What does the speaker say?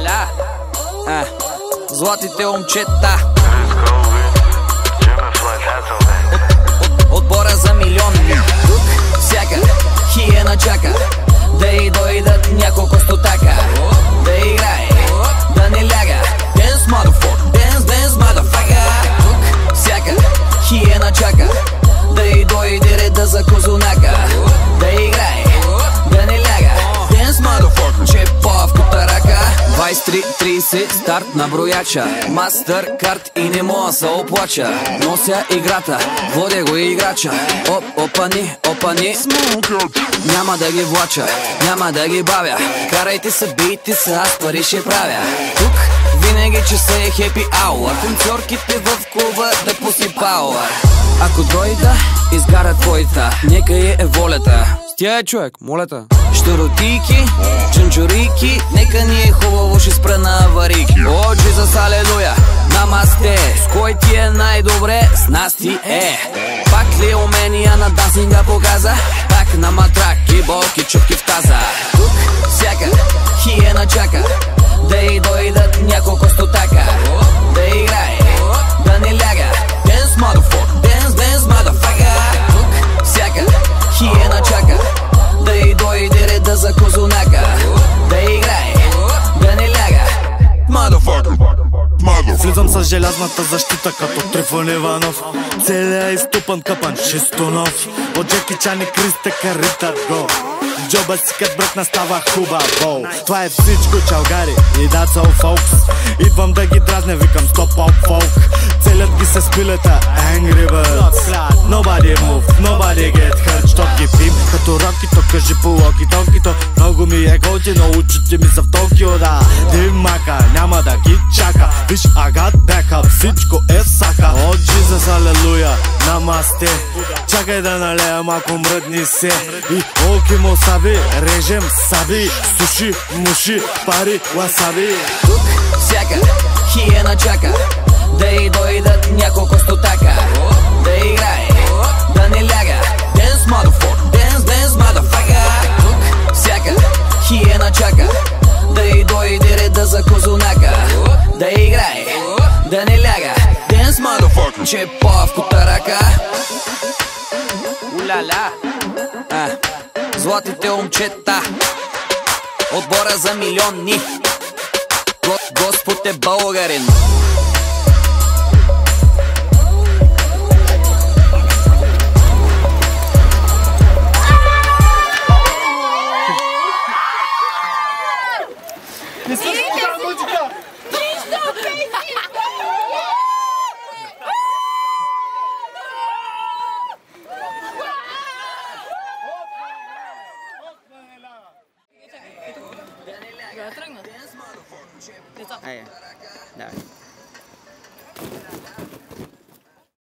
Уляля, златите момчета. Отбора за милиони. Тук всяка хиена чака да й дойдат няколко стотака. Да играе, да не ляга. Dance motherfucker, dance motherfucker. Тук всяка хиена чака да й дойде реда за козунака. Да играе, да не ляга. Dance motherfucker, че по-в кутарака. 23:30 старт на брояча, Мастеркард и не мога се оплача. Нося играта, водя го играча. Опани, няма да ги влача, няма да ги бавя. Карайте се, бийте се, аз пари ще правя. Тук винаги че се е хепи ауър. Танцорките в клуба да пусти пауър. Ако дойда, изгара твоята, нека е волята. Стяй човек, молета. Щуротики, чунчурики, нека ни е хубаво, ще спра на аварийки. О, Джизъс, алелуя, намасте. С кой ти е най-добре? С нас ти е. Пак ли умения на дансинга показа? Пак на матраки, болки, чупки в таза. Тук всяка хиена чака да й дойдат няколко стотака. Да играе, да не ляга. Dance motherfucker, dance motherfucker. Тук всяка хиена чака да й дойде реда за козунака. Да играе, да не ляга. Motherfucker. Влизам с желязната защита като Трифон Иванов. Целия изтупан капан, чисто нов. От Джеки Чан и Криста Карита го. Джоба си кът бръкна става хубаво. Това е всичко, чалгари и that's all folks. Идвам да ги дразня, викам стоп оп фолк. Целят ги с пилета Angry Birds. Nobody move, nobody get hurt. Що ги пим като рокито, кажи по локи-токито. Много ми е готино, очите ми са в Токио, да. Димака, няма да ги чака. Виж, I got backup, всичко е сака. О, Джизъс, алелуя, намасте. Чакай да налея малко мръдни се. И олки му саби, режем саби. Суши, муши, пари, васаби. Тук всяка хиена чака да й дойдат няколко стотака. Да играе, да не ляга. Dance motherfucker, dance motherfucker. Тук всяка хиена чака да й дойде реда за козунака. Да играе, да не ляга. Dance motherfucker, че по-в кутарака. Уляля, златите момчета. Отбора за милиони. Господ е българин. Давай.